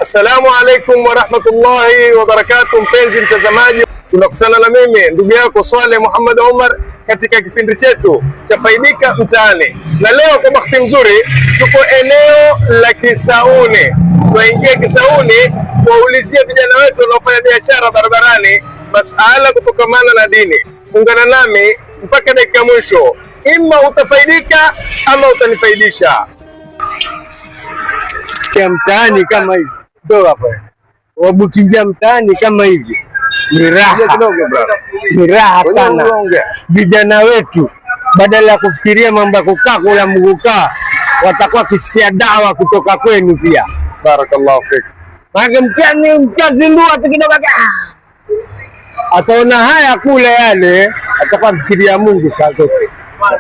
Assalamu alaikum warahmatullahi wabarakatuh. Mpenzi mtazamaji, tunakutana na mimi ndugu yako Swaleh Muhammad Omar katika kipindi chetu cha Faidika Mtaani, na leo kwa bahati nzuri tuko eneo la Kisauni. Tunaingia Kisauni kuwaulizia vijana wetu wanaofanya biashara barabarani masala kutokamana na dini. Ungana nami mpaka dakika mwisho, ima utafaidika ama utanifaidisha. Mtaani kama hivi ndio hapa wabukimbia mtaani kama hivi ni raha, ni raha sana. Vijana wetu badala ya kufikiria mambo ya kukaa kula mgukaa, watakuwa kisikia dawa kutoka kwenu pia. Barakallahu fik. Maana mkazindua tu kidogo ataona haya kule yale, atakuwa fikiria Mungu saa zote.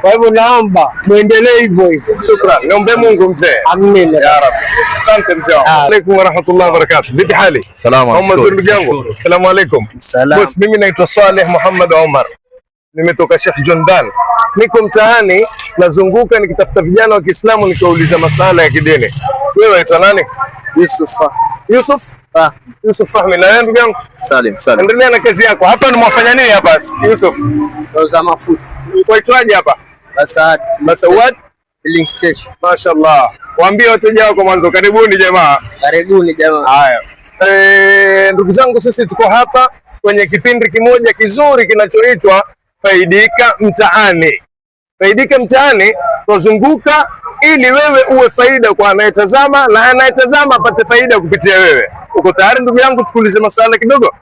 Kwa hivyo naomba muendelee hivyo hivyo. Shukran. Niombe Mungu mzee. Amina ya Rabbi. Asante mzee. Alaykum wa rahmatullahi wa barakatuh. Vipi hali? Salama. Ndugu yangu. Asalamu alaykum. Boss, mimi naitwa Swaleh Muhammad Omar. Nimetoka Sheikh John Dan. Niko mtaani nazunguka nikitafuta vijana wa Kiislamu nikiwauliza masala ya kidini. Wewe unaitwa nani? Yusuf? Yusuf Fahmi. Na ndugu yangu? Salim. Endelea na kazi yako. Hapa ni mwafanya nini hapa Yusuf? za mafuta. Unaitwaje hapa? Basawad Filling station. Mashaallah. Waambie wateja wako mwanzo. Karibuni jamaa. Karibuni jamaa. Haya. Ndugu zangu, sisi tuko hapa kwenye kipindi kimoja kizuri kinachoitwa Faidika Mtaani. Faidika Mtaani tuzunguka ili wewe uwe faida kwa anayetazama na anayetazama apate faida kupitia wewe. Uko tayari ndugu yangu tukuulize maswali kidogo?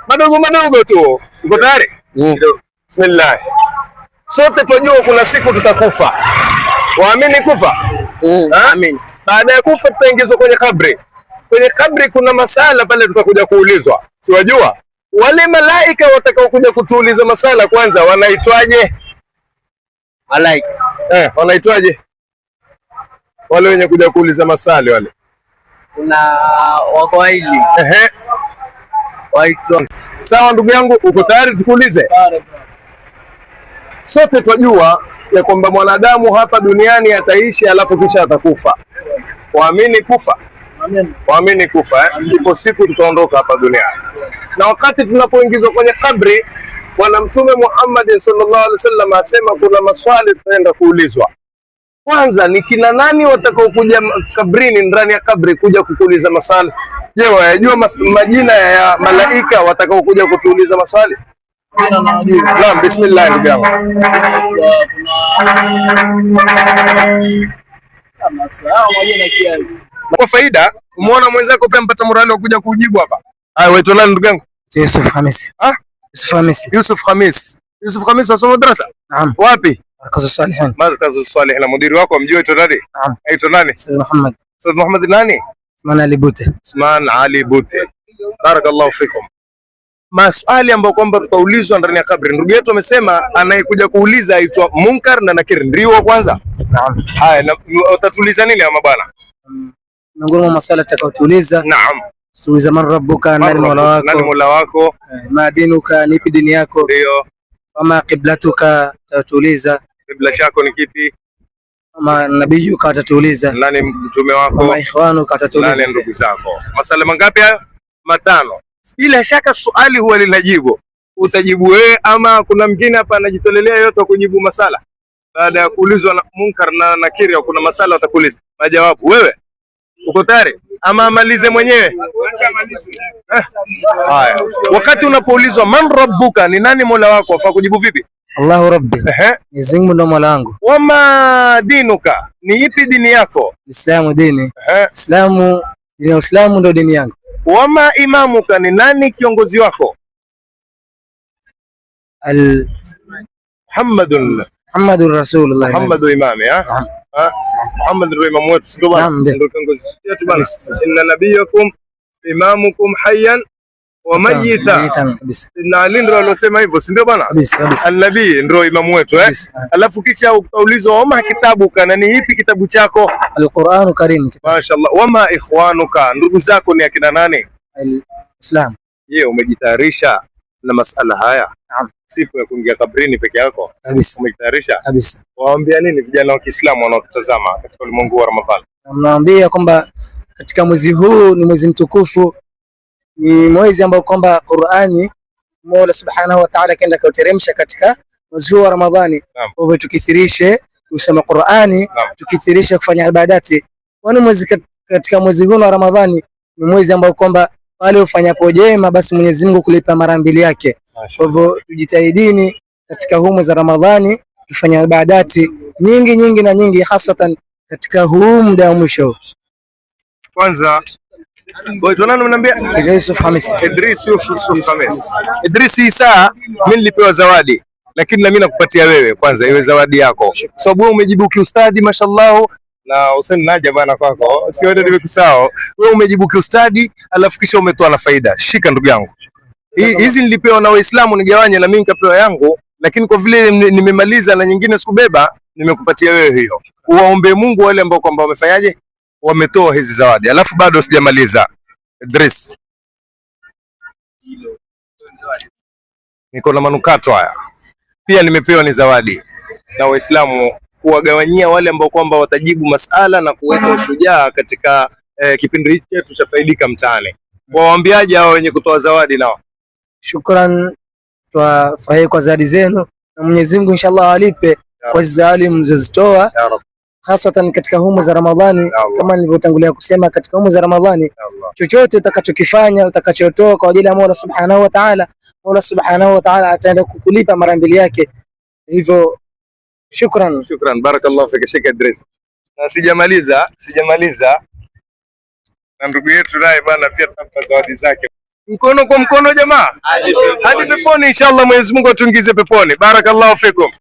Madogo tu. Uko tayari? Bismillah. Sote tunajua kuna siku tutakufa. Waamini kufa? Amin. Baada ya kufa tutaingizwa kwenye kabri. Kwenye kabri kuna masala pale tutakuja kuulizwa. Siwajua? Wale malaika watakao kuja kutuuliza masala kwanza wanaitwaje? Malaika. Wanaitwaje? Wale wenye kuja kuuliza masali wale. Kuna wako waili. Waitwa. Sawa ndugu yangu, uko tayari tukuulize? Sote twajua ya kwamba mwanadamu hapa duniani ataishi alafu kisha atakufa. Waamini kufa? Amen. Waamini kufa, ipo siku tutaondoka hapa duniani. Na wakati tunapoingizwa kwenye kabri, Bwana Mtume Muhammad sallallahu alaihi wasallam asema kuna maswali tutaenda kuulizwa. Kwanza ni kina nani watakao kuja kabrini, ndani ya kabri kuja kukuuliza maswali? Je, wajua majina ya malaika watakao kuja kutuuliza maswali? Naam, bismillah ndugu yangu. Kwa faida, umeona mwenzako pia mpata morali wa kuja kujibu hapa. Haya, waitwa nani ndugu yangu? Yusuf Khamis. Yusuf Khamis wasoma madrasa? Naam. Wapi? Markazu Salihin. Markazu Salihin. Na mudiri wako mjue aitwa nani? Naam. Aitwa nani? Ustadh Muhammad. Ustadh Muhammad nani? Usman Ali Bute. Barakallahu fikum. Maswali ambayo kwamba tutaulizwa ndani ya kabri. Ndugu yetu amesema anayekuja kuuliza aitwa Munkar na Nakir. Ndio wa kwanza? Naam. Haya, na utatuuliza nini ama bwana? Miongoni mwa maswali atakayotuuliza. Naam. Tuuliza man rabbuka, nani mola wako? Nani mola wako? Ma dinuka, nipi dini yako? Ndio. Wama qiblatuka, atatuuliza. Qibla chako ni kipi? Wama nabiyuka, atatuuliza. Nani mtume wako? Wama ikhwanuka, atatuuliza. Nani ndugu zako? Masala mangapi haya? Matano. Bila shaka swali huwa linajibu. Utajibu wewe ama kuna mwingine hapa anajitolelea yote kujibu masala? Baada ya kuulizwa na Munkar na Nakiri kuna masala watakuuliza. Majawabu wewe? Uko tayari? Ama amalize mwenyewe? Haya. Wakati unapoulizwa man rabbuka, ni nani mola wako, wafaa kujibu vipi? Allahu rabbi. Mwenyezi Mungu ndo mola wangu. Wama dinuka, ni ipi dini yako? Islamu dini. Islamu, dini ya Uislamu ndo dini yangu. Wama imamuka, ni nani kiongozi wako? Muhammadur Rasulullah. Muhammadu imami, Muhammad ndio imamu wetu, sio bwana? Ndio kiongozi wetu bwana. Inna nabiyakum imamukum hayyan wa mayyita. Na Ali ndio alosema hivyo, si ndio bwana? An-nabii ndio imamu wetu Alafu kisha utaulizwa wama kitabu kana, ni ipi kitabu chako? Al-Qur'anu Karim. Mashaallah. Wama ikhwanuka, ndugu zako ni akina nani? Islam. Je, umejitayarisha na masala haya? Naam. Siku ya kuingia kabrini peke yako? Kabisa. Umejitayarisha? Kabisa. Waambia nini vijana wa Kiislamu wanaotazama katika ulimwengu wa Ramadhani? Naambia kwamba katika mwezi huu ni mwezi mtukufu, ni mwezi ambao kwamba Qur'ani Mola Subhanahu wa Ta'ala kaenda kauteremsha katika mwezi huu wa Ramadhani. Kwa hivyo tukithirishe kusoma Qur'ani, tukithirishe kufanya ibadati. Kwani mwezi katika mwezi huu wa Ramadhani ni mwezi ambao kwamba wale ufanyapo jema basi Mwenyezi Mungu kulipa mara mbili yake. Kwa hivyo tujitahidini katika huu mwezi wa Ramadhani tufanye ibadati nyingi na nyingi, hasatan katika huu muda wa mwisho. Kwanza wewe nani unaniambia? Idris Yusuf Hamis. Idris Isa, mimi nilipewa zawadi, lakini na mimi nakupatia wewe kwanza iwe zawadi yako. Sababu wewe umejibu kiustadi mashallah, na Hussein naja bana kwako. Sio ndio nimekusahau. Wewe umejibu kiustadi, alafu kisha umetoa na faida. Shika ndugu yangu. Hizi nilipewa na Waislamu nigawanye, na mimi nikapewa yangu, lakini kwa vile nimemaliza na nyingine sikubeba, nimekupatia wewe hiyo. Uwaombe Mungu wale ambao kwamba wamefanyaje? Wametoa hizi zawadi. Alafu bado sijamaliza. Idris, niko na manukato haya pia nimepewa, ni zawadi na Waislamu kuwagawanyia wale ambao kwamba watajibu masala na kuweka ushujaa katika kipindi chetu cha Faidika Mtaani. Waambiaje hao wenye kutoa zawadi nao? Shukran kwa zawadi zenu, na Mwenyezi Mungu inshallah alipe kwa zawadi mlizozitoa, hasatan katika humu za Ramadhani. Kama nilivyotangulia kusema, katika humu za Ramadhani chochote utakachokifanya, utakachotoa kwa ajili ya Mola Subhanahu wa Ta'ala, Mola Subhanahu wa Ta'ala ataenda kukulipa mara mbili yake. Hivyo shukran, barakallahu fika Sheikh Idris. Na sijamaliza na ndugu yetu naye bana pia tutampa zawadi zake. Mkono kwa mkono jamaa, hadi peponi inshallah. Mwenyezi Mungu atuingize peponi. Barakallahu fikum.